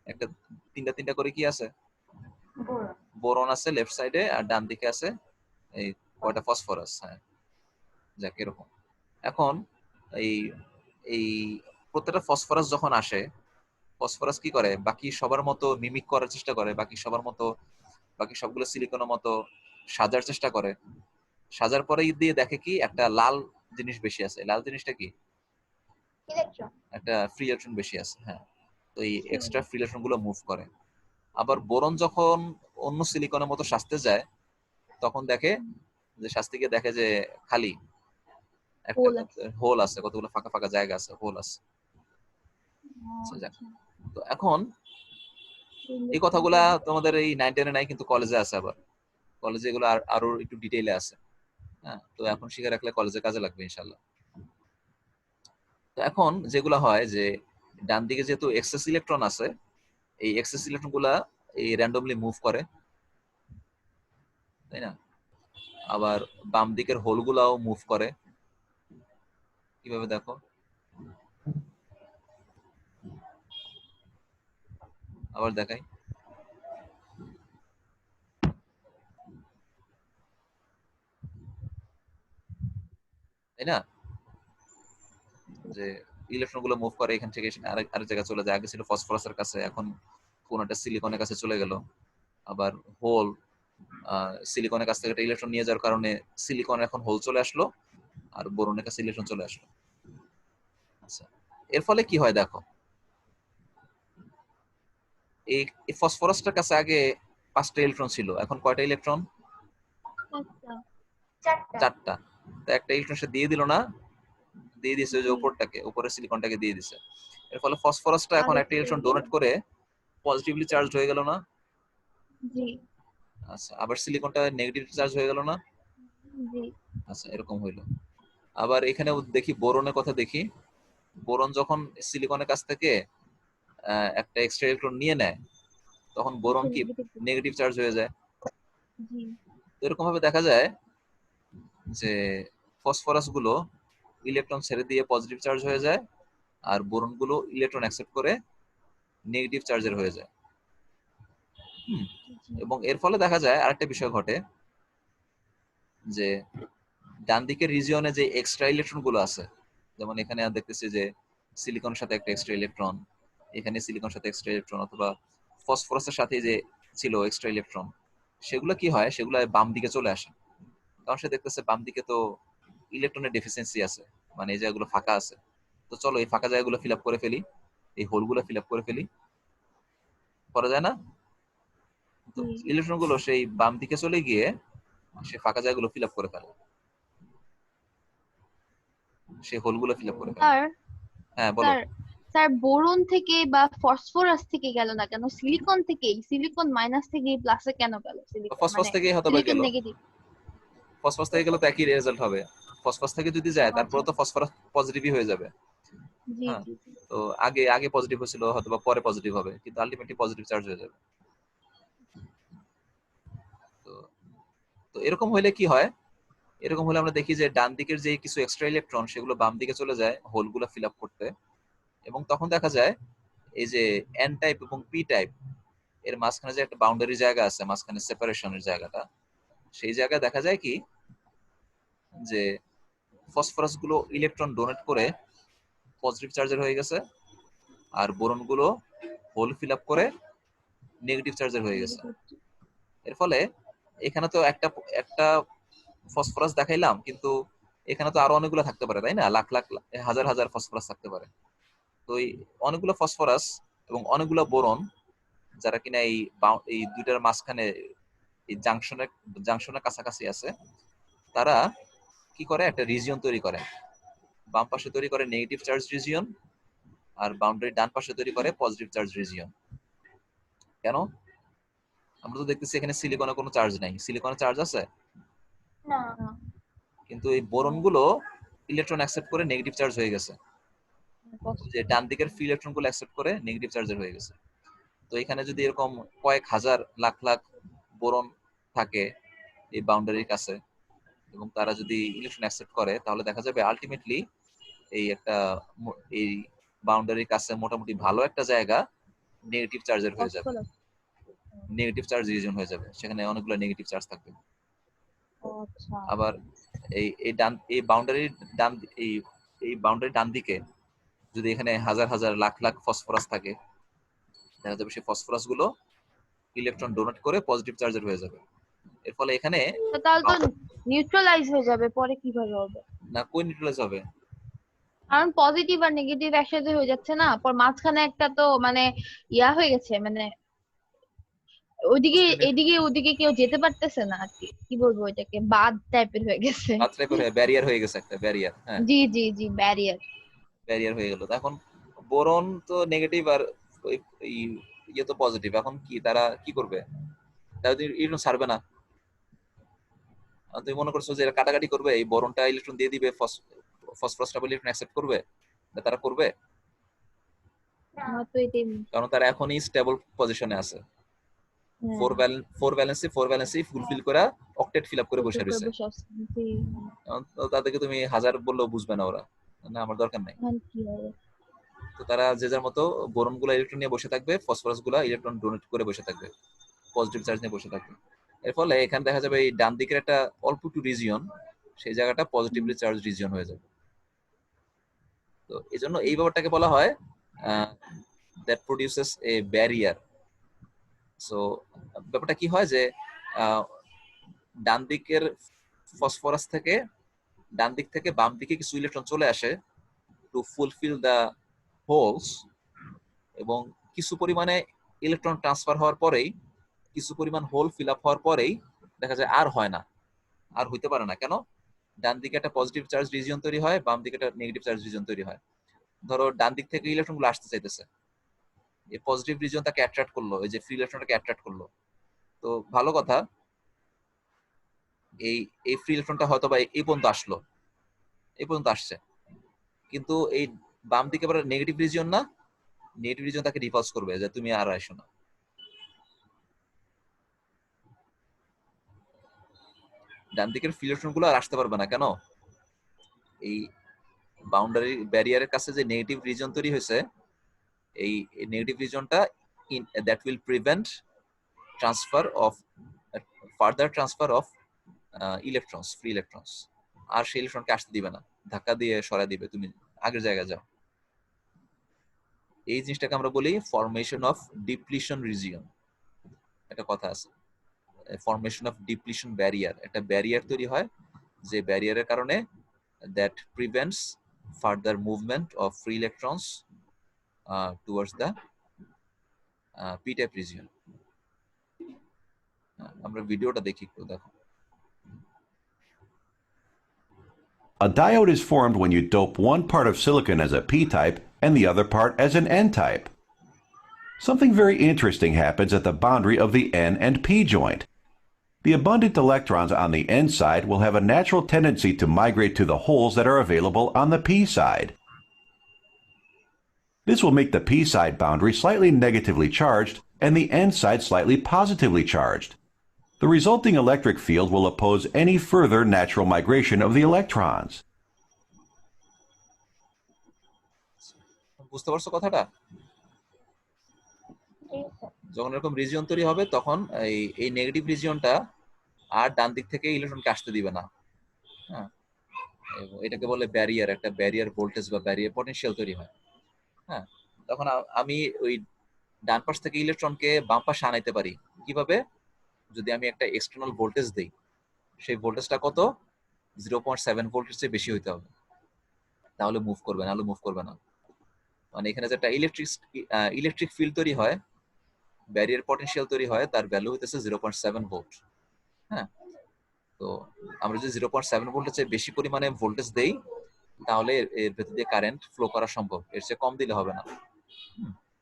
একটা তিনটা তিনটা করে কি আছে, বোরন। বোরন আছে লেফট সাইডে, আর ডান দিকে আছে এই কয়টা ফসফরাস, হ্যাঁ যাক এরকম। এখন এই এই প্রত্যেকটা ফসফরাস যখন আসে, ফসফরাস কি করে, বাকি সবার মতো মিমিক করার চেষ্টা করে, বাকি সবার মতো বাকি সবগুলো সিলিকনের মতো সাজার চেষ্টা করে। সাজার পরে দিয়ে দেখে কি একটা লাল জিনিস বেশি আছে, লাল জিনিসটা কি, ইলেকট্রন। একটা ফ্রি ইলেকট্রন বেশি আছে, হ্যাঁ। তো এই এক্সট্রা ফ্রি ইলেকট্রন গুলো মুভ করে। আবার বোরন যখন অন্য সিলিকনের মতো সাজতে যায়, তখন দেখে যে সাজতে গিয়ে দেখে যে খালি একটা হোল আছে, কতগুলো ফাঁকা ফাঁকা জায়গা আছে, হোল আছে। আচ্ছা, যাক। তো এখন এই কথাগুলা তোমাদের এই 9-10 এ নাই, কিন্তু কলেজে আছে, আবার কলেজে এগুলো আরো একটু ডিটেইলে আছে, হ্যাঁ। তো এখন শিখে রাখলে কলেজে কাজে লাগবে ইনশাআল্লাহ। তো এখন যেগুলো হয় যে ডান দিকে যেহেতু এক্সেস ইলেকট্রন আছে, এই এক্সেস ইলেকট্রন গুলা এই র্যান্ডমলি মুভ করে, তাই না। আবার বাম দিকের হোল গুলাও মুভ করে, কিভাবে দেখো, আবার দেখাই, তাই না, যে ইলেকট্রন গুলো মুভ করে এখান থেকে আরেক জায়গায় চলে যায়। আগে ছিল ফসফরাসের কাছে, এখন কোন একটা সিলিকনের কাছে চলে গেল। আবার হোল সিলিকনের কাছ থেকে একটা ইলেকট্রন নিয়ে যাওয়ার কারণে সিলিকন এখন হোল চলে আসলো, আর বোরনের কাছে ইলেকট্রন চলে আসলো। আচ্ছা, এর ফলে কি হয় দেখো, এই ফসফরাসটার কাছে আগে 5টা ইলেকট্রন ছিল, এখন কয়টা ইলেকট্রন, চারটা। তো একটা ইলেকট্রন সে দিয়ে দিল না, দিয়ে দিয়েছে ওই যে উপরটাকে, উপরের সিলিকনটাকে দিয়ে দিছে। এর ফলে ফসফরাসটা এখন একটা ইলেকট্রন ডোনেট করে পজিটিভলি চার্জড হয়ে গেল না। জি। আচ্ছা, আবার সিলিকনটা নেগেটিভলি চার্জ হয়ে গেল না। জি। আচ্ছা, এরকম হইলো। আবার এখানে দেখি বোরনের কথা দেখি, বোরন যখন সিলিকনের কাছ থেকে একটা এক্সট্রা ইলেকট্রন নিয়ে নেয়, তখন বোরন কি নেগেটিভ চার্জ হয়ে যায়। তো এরকম ভাবে দেখা যায় যে ফসফরাস গুলো ইলেকট্রন ছেড়ে দিয়ে পজিটিভ চার্জ হয়ে যায়, আর বোরন গুলো ইলেকট্রন অ্যাকসেপ্ট করে নেগেটিভ চার্জের হয়ে যায়। এবং এর ফলে দেখা যায় আরেকটা বিষয় ঘটে, যে ডান দিকের রিজিয়নে যে এক্সট্রা ইলেকট্রন গুলো আছে, যেমন এখানে দেখতেছি যে সিলিকনের সাথে একটা এক্সট্রা ইলেকট্রন, এখানে সিলিকনের সাথে এক্সট্রা ইলেকট্রন, অথবা ফসফরাসের সাথে যে ছিল এক্সট্রা ইলেকট্রন, সেগুলো কি হয়, সেগুলো বাম দিকে চলে আসে। কারণ সে দেখতেছে বাম দিকে তো ইলেকট্রনের ডেফিসিয়েন্সি আছে, মানে এই জায়গাগুলো ফাঁকা আছে। তো চলো এই ফাঁকা জায়গাগুলো ফিল আপ করে ফেলি, এই হোলগুলো ফিল আপ করে ফেলি, করা যায় না? তো জি। ইলেকট্রন গুলো সেই বাম দিকে চলে গিয়ে সে ফাঁকা জায়গাগুলো ফিল আপ করে ফেলে, সে হোলগুলো ফিল আপ করে ফেলে। স্যার হ্যাঁ বলো। স্যার স্যার বোরন থেকে বা ফসফরাস থেকে গেল না কেন, সিলিকন থেকেই, সিলিকন মাইনাস থেকে প্লাসে কেন গেল, সিলিকন ফসফরাস মানে থেকেই হয়তো বা সিলিকন গেল, নেগেটিভ? ফসফরাস থেকে গেলে তো একই রেজাল্ট হবে। ফসফরাস থেকে যদি যায় তারপরে আচ্ছা, তো ফসফরাস পজিটিভই হয়ে যাবে। জি হ্যাঁ, জি জি। তো আগে আগে পজিটিভ হয়েছিল, হয়তো বা পরে পজিটিভ হবে, কিন্তু আলটিমেটলি পজিটিভ চার্জ হয়ে যাবে। তো তো এরকম হলে কি হয়, এরকম হলে আমরা দেখি যে ডান দিকের যে কিছু এক্সট্রা ইলেকট্রন সেগুলো বাম দিকে চলে যায় হোলগুলো ফিল আপ করতে, এবং তখন দেখা যায় এই যে এন টাইপ এবং পি টাইপ এর মাঝখানে যে একটা বাউন্ডারি জায়গা আছে, মাঝখানে সেপারেশনের জায়গাটা, সেই জায়গায় দেখা যায় কি যে ফসফরাস গুলো ইলেকট্রন ডোনেট করে পজিটিভ চার্জের হয়ে গেছে, আর বোরন গুলো হোল ফিল আপ করে নেগেটিভ চার্জের হয়ে গেছে। এর ফলে এখানে তো একটা একটা ফসফরাস দেখাইলাম, কিন্তু এখানে তো আরো অনেকগুলো থাকতে পারে, তাই না? লাখ লাখ হাজার হাজার ফসফরাস থাকতে পারে। তো এই অনেকগুলো ফসফরাস এবং অনেকগুলো বোরন, যারা কিনা এই দুইটার মাঝখানে এই জাংশনের কাছাকাছি আছে, তারা কি করে, একটা রিজিয়ন তৈরি করে। বাম পাশে তৈরি করে নেগেটিভ চার্জ রিজিয়ন, আর বাউন্ডারি ডান পাশে তৈরি করে পজিটিভ চার্জ রিজিয়ন। কেন? আমরা তো দেখতেছি এখানে সিলিকনে কোনো চার্জ নাই, সিলিকনে চার্জ আছে, না। কিন্তু এই বোরন গুলো ইলেকট্রন অ্যাকসেপ্ট করে নেগেটিভ চার্জ হয়ে গেছে, যে ডান দিকের ফ্রি ইলেকট্রন গুলো অ্যাকসেপ্ট করে নেগেটিভ চার্জের হয়ে গেছে। তো এখানে যদি এরকম কয়েক হাজার লাখ লাখ বোরন থাকে এই বাউন্ডারির কাছে, এবং তারা যদি ইলেকট্রন অ্যাকসেপ্ট করে, তাহলে দেখা যাবে আলটিমেটলি এই একটা এই বাউন্ডারির কাছে মোটামুটি ভালো একটা জায়গা নেগেটিভ চার্জের হয়ে যাবে, ফসফরাস। নেগেটিভ চার্জ রিজন হয়ে যাবে, সেখানে অনেকগুলো নেগেটিভ চার্জ থাকবে। আচ্ছা। আবার এই বাউন্ডারির ডান এই এই বাউন্ডারির ডান দিকে যদি এখানে হাজার হাজার লাখ লাখ ফসফরাস থাকে, দেখা যাবে সেই ফসফরাস গুলো ইলেকট্রন ডোনেট করে পজিটিভ চার্জের হয়ে যাবে। এর ফলে এখানে তো তাহলে তো নিউট্রালাইজ হয়ে যাবে, পরে কিভাবে হবে? না কোই নিউট্রালাইজ হবে। কারণ পজিটিভ আর নেগেটিভ একসাথে হয়ে যাচ্ছে না, পর মাঝখানে একটা তো মানে ইয়া হয়ে গেছে, মানে ওইদিকে এদিকে ওদিকে কেউ যেতে পারতেছে না আর কি, কি বলবো এটাকে, বাদ টাইপের হয়ে গেছে। মাত্রায় করে ব্যারিয়ার হয়ে গেছে, একটা ব্যারিয়ার। হ্যাঁ, জি জি জি, ব্যারিয়ার। ব্যারিয়ার হয়ে গেল। এখন বোরন তো নেগেটিভ আর এই ইয়ে তো পজিটিভ, এখন কি তারা কি করবে? তারা তো ইলেকট্রন ছাড়বে না। তুমি মনে করছো যে এরা কাটাকাটি করবে, এই বোরনটা ইলেকট্রন দিয়ে দিবে, ফসফরাসটা ইলেকট্রন অ্যাকসেপ্ট করবে? তারা করবে? আমার তো এটাই কারণ তারা এখনই স্টেবল পজিশনে আছে, হ্যাঁ, ফোর ভ্যালেন্সি ফুলফিল করে অক্টেট ফিল আপ করে বসে ফুলফিল করে রয়েছে। বসে আছে। জি। তাদেরকে তুমি হাজার বললেও বুঝবে না ওরা, না আমার দরকার নাই। এখন কি হবে? তো তারা যে যার মতো বোরন গুলা ইলেকট্রন নিয়ে বসে থাকবে, ফসফরাস গুলা ইলেকট্রন ডোনেট করে বসে থাকবে, পজিটিভ চার্জ নিয়ে বসে থাকবে। এর ফলে এখানে দেখা যাবে এই ডান দিকের একটা অল্প একটু রিজিয়ন, সেই জায়গাটা পজিটিভলি চার্জ রিজিয়ন হয়ে যাবে। তো এই জন্য এই ব্যাপারটাকে বলা হয় that produces a barrier. So ব্যাপারটা কি হয় যে ডান দিকের ফসফরাস থেকে, ডান দিক থেকে বাম দিকে কিছু ইলেকট্রন চলে আসে টু ফুলফিল দ্য হোলস, এবং কিছু পরিমাণে ইলেকট্রন ট্রান্সফার হওয়ার পরেই, কিছু পরিমাণ হোল ফিল আপ হওয়ার পরেই দেখা যায় আর হয় না, আর হইতে পারে না। কেন? ডান দিকে একটা পজিটিভ চার্জ রিজিয়ন তৈরি হয়, বাম দিকে একটা নেগেটিভ চার্জ রিজিয়ন তৈরি হয়। ধরো ডান দিক থেকে ইলেকট্রন গুলো আসতে চাইতেছে, এই পজিটিভ রিজিয়ন তাকে অ্যাট্রাক্ট করলো, এই যে ফ্রি ইলেকট্রনটাকে অ্যাট্রাক্ট করলো। তো ভালো কথা, এই এই ফ্রি ইলেকট্রনটা হয়তো বা এই পর্যন্ত আসলো, এই পর্যন্ত আসছে, কিন্তু এই বাম দিকে আবার নেগেটিভ রিজিয়ন না, নেগেটিভ রিজিয়ন তাকে রিপালস করবে যে তুমি আর আসো না। ডান দিকের ফ্রি ইলেকট্রন গুলো আর আসতে পারবে না। কেন? এই বাউন্ডারি ব্যারিয়ারের কাছে যে নেগেটিভ রিজন তৈরি হয়েছে, এই নেগেটিভ রিজনটা that will prevent transfer of further transfer of electrons, free electrons. আর সেই ইলেকট্রনকে আসতে দিবে না, ধাক্কা দিয়ে সরাই দিবে, তুমি আগের জায়গায় যাও। এই জিনিসটাকে আমরা বলি ফরমেশন অফ ডিপ্লিশন রিজিয়ন। একটা কথা আছে, ফরমেশন অফ ডিপ্লিশন ব্যারিয়ার। একটা ব্যারিয়ার তৈরি হয়, যে ব্যারিয়ারের কারণে that prevents further movement of free electrons towards the P type region. আমরা ভিডিওটা দেখি, একটু দেখো। A diode is formed when you dope one part of silicon as a p-type and the other part as an n-type. Something very interesting happens at the boundary of the n and p joint. The abundant electrons on the n side will have a natural tendency to migrate to the holes that are available on the p side. This will make the p side boundary slightly negatively charged and the n side slightly positively charged. The resulting electric field will oppose any further natural migration of the electrons. বুঝতে পারছো কথাটা? জি sir. যখন এরকম region তৈরি হবে তখন এই negative রিজিয়নটা আর ডান দিক থেকে ইলেকট্রনকে আসতে দিবে না। হ্যাঁ, এবং এটাকে বলে ব্যারিয়ার, একটা ব্যারিয়ার ভোল্টেজ বা ব্যারিয়ার পটেনশিয়াল তৈরি হয়। হ্যাঁ, তখন আমি ওই ডান পাশ থেকে ইলেকট্রনকে বাম পাশে আনাইতে পারি কিভাবে? যদি আমি একটা এক্সটার্নাল ভোল্টেজ দেই, সেই ভোল্টেজটা কত? 0.7 ভোল্টের চেয়ে বেশি হইতে হবে, তাহলে মুভ করবে, নাহলে মুভ করবে না। মানে এখানে যে একটা ইলেকট্রিক ফিল্ড তৈরি হয়, ব্যারিয়ার পটেনশিয়াল তৈরি হয়, তার ভ্যালু হইতেছে 0.7 ভোল্ট। হ্যাঁ, তো আমরা যদি 0.7 ভোল্টের চেয়ে বেশি পরিমাণে ভোল্টেজ দেই, তাহলে এর ভেতর দিয়ে কারেন্ট ফ্লো করা সম্ভব, এর চেয়ে কম দিলে হবে না।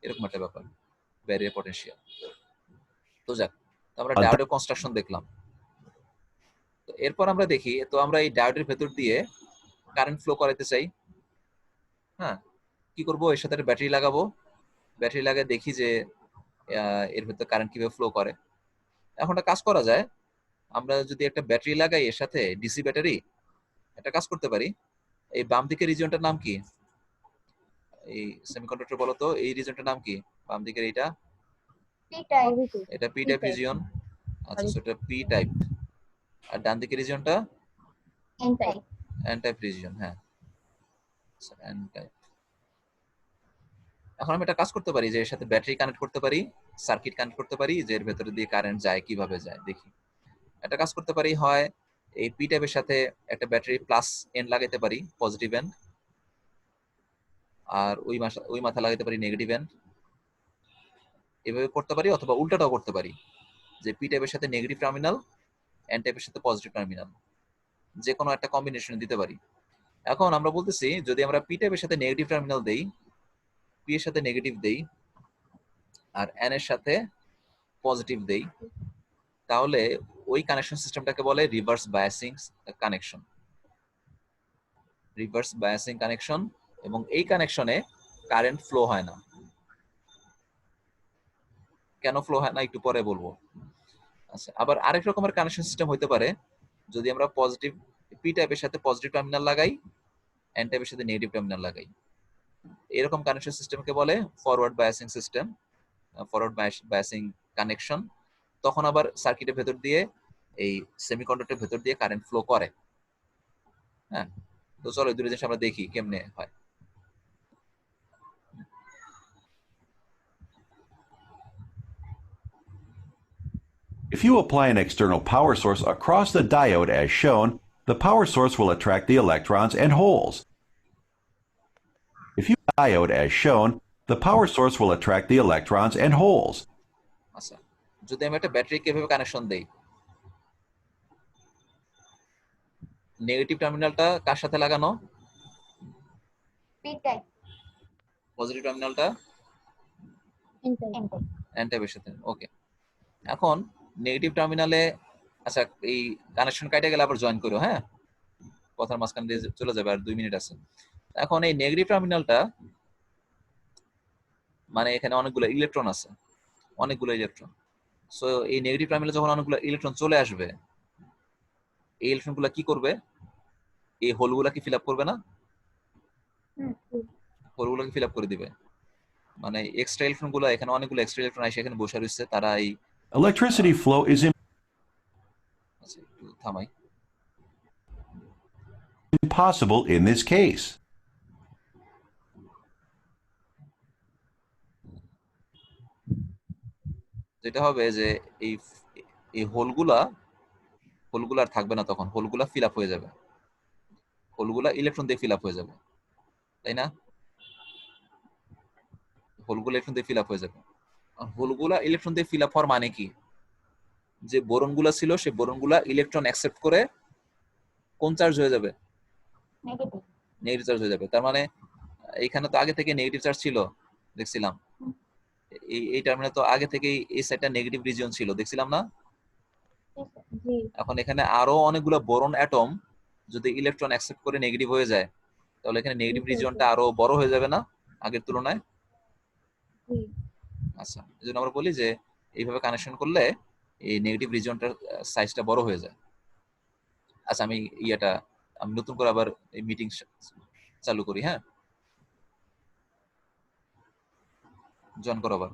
এরকম একটা ব্যাপার ব্যারিয়ার পটেনশিয়াল। তো যাক, আমরা ডায়োডের কনস্ট্রাকশন দেখলাম। তো এরপর আমরা দেখি, তো আমরা এই ডায়োডের ভেতর দিয়ে কারেন্ট ফ্লো করাতে চাই। হ্যাঁ, কি করব? এর সাথে একটা ব্যাটারি লাগাবো, ব্যাটারি লাগিয়ে দেখি যে এর ভেতর কারেন্ট কিভাবে ফ্লো করে। এখন একটা কাজ করা যায়, আমরা যদি একটা ব্যাটারি লাগাই এর সাথে, ডিসি ব্যাটারি, একটা কাজ করতে পারি। এই বাম দিকের রিজিয়নটার নাম কি? এই সেমিকন্ডাক্টর বলো তো, এই রিজিয়নটার নাম কি? বাম দিকের এইটা, পি টাইপ। এটা পি টাইপ রিজিয়ন। আচ্ছা, সেটা পি টাইপ। আর ডান দিকের রিজিয়নটা N type. N type region. হ্যাঁ, এন টাইপ। এখন আমি একটা কাজ করতে পারি, যে এর সাথে ব্যাটারি কানেক্ট করতে পারি, সার্কিট কানেক্ট করতে পারি, যে এর ভেতরে দিয়ে কারেন্ট যায়, কিভাবে যায় দেখি। একটা কাজ করতে পারি, হয় এই পি টাইপের সাথে একটা ব্যাটারি প্লাস এন্ড লাগাইতে পারি, পজিটিভ এন্ড, আর ওই মাথা লাগাইতে পারি নেগেটিভ এন্ড। এভাবে করতে পারি, অথবা উল্টাটাও করতে পারি, যে পি টাইপের সাথে নেগেটিভ টার্মিনাল, এন টাইপের সাথে পজিটিভ টার্মিনাল, যে কোনো একটা কম্বিনেশন দিতে পারি। এখন আমরা বলতেছি, যদি আমরা পি টাইপের সাথে নেগেটিভ টার্মিনাল দেই, পি এর সাথে নেগেটিভ দেই, আর এন এর সাথে পজিটিভ দেই, তাহলে ওই কানেকশন সিস্টেমটাকে বলে reverse biasing connection. Reverse biasing connection. এবং এই কানেকশনে কারেন্ট ফ্লো হয় না। কেন ফ্লো হয় না একটু পরে বলবো। আচ্ছা, আবার আরেক রকমের কানেকশন সিস্টেম হইতে পারে, যদি আমরা পজিটিভ পি টাইপের সাথে পজিটিভ টার্মিনাল লাগাই, এন টাইপের সাথে নেগেটিভ টার্মিনাল লাগাই, এরকম কানেকশন সিস্টেমকে বলে forward biasing system, forward biasing connection. তখন আবার সার্কিটের ভেতর দিয়ে, এই সেমিকন্ডাক্টরের ভেতর দিয়ে কারেন্ট ফ্লো করে। হ্যাঁ, তো চলো দুটো জিনিস আমরা দেখি কেমনে হয়। If you apply an external power source across the diode as shown, the power source will attract the electrons and holes. If you use the diode as shown, the power source will attract the electrons and holes. আচ্ছা, যদি আমি একটা battery কিভাবে connection দেই, negative টার্মিনালটা কার সাথে লাগানো? P type. Positive টার্মিনালটা এন টাইপ। এন টাইপের সাথে। ওকে, এখন নেগেটিভ টার্মিনালে, আচ্ছা এই কানেকশন কাটে গেলে আবার জয়েন করো। হ্যাঁ, কথার মাঝখান দিয়ে চলে যাবে, আর 2 মিনিট আছে। এখন এই নেগেটিভ টার্মিনালটা, মানে এখানে অনেকগুলো ইলেকট্রন আছে, অনেকগুলো ইলেকট্রন। সো এই নেগেটিভ টার্মিনালে যখন অনেকগুলো ইলেকট্রন চলে আসবে, এই ইলেকট্রনগুলো কি করবে? এই হোলগুলা কি ফিল আপ করবে না? হোলগুলো কি ফিল আপ করে দিবে। মানে এক্সট্রা ইলেকট্রন গুলো, এখানে অনেকগুলো এক্সট্রা ইলেকট্রন এসে এখানে বসে রয়েছে, তারা এই Electricity flow is আচ্ছা একটু থামাই। possible in this case? যেটা হবে যে এই এই হোলগুলা আর থাকবে না, তখন হোলগুলা ফিল আপ হয়ে যাবে, হোলগুলা ইলেকট্রন দিয়ে ফিল আপ হয়ে যাবে, তাই না? হোলগুলা ইলেকট্রন দিয়ে ফিল আপ হয়ে যাবে। হোলগুলা ইলেকট্রন দিয়ে ফিল আপ হওয়ার মানে কি, যে বোরনগুলা ছিল সেই বোরনগুলা ইলেকট্রন অ্যাকসেপ্ট করে কোন চার্জ হয়ে যাবে, নেগেটিভ। নেগেটিভ চার্জ হয়ে যাবে। তার মানে এখানে তো আগে থেকে নেগেটিভ চার্জ ছিল, দেখছিলাম এই টার্মিনালে তো আগে থেকেই এই সাইডটা নেগেটিভ রিজিয়ন ছিল, দেখছিলাম না? জি এখন এখানে আরো অনেকগুলো বোরন অ্যাটম যদি ইলেকট্রন অ্যাকসেপ্ট করে নেগেটিভ হয়ে যায়, তাহলে এখানে নেগেটিভ রিজিয়নটা আরো বড় হয়ে যাবে না আগের তুলনায়? জি আচ্ছা, এজন্য আমরা বলি যে এইভাবে কানেকশন করলে এই নেগেটিভ রিজিয়নটার সাইজটা বড় হয়ে যায়। আচ্ছা, আমি নতুন করে আবার এই মিটিং চালু করি, হ্যাঁ, জয়েন করো আবার।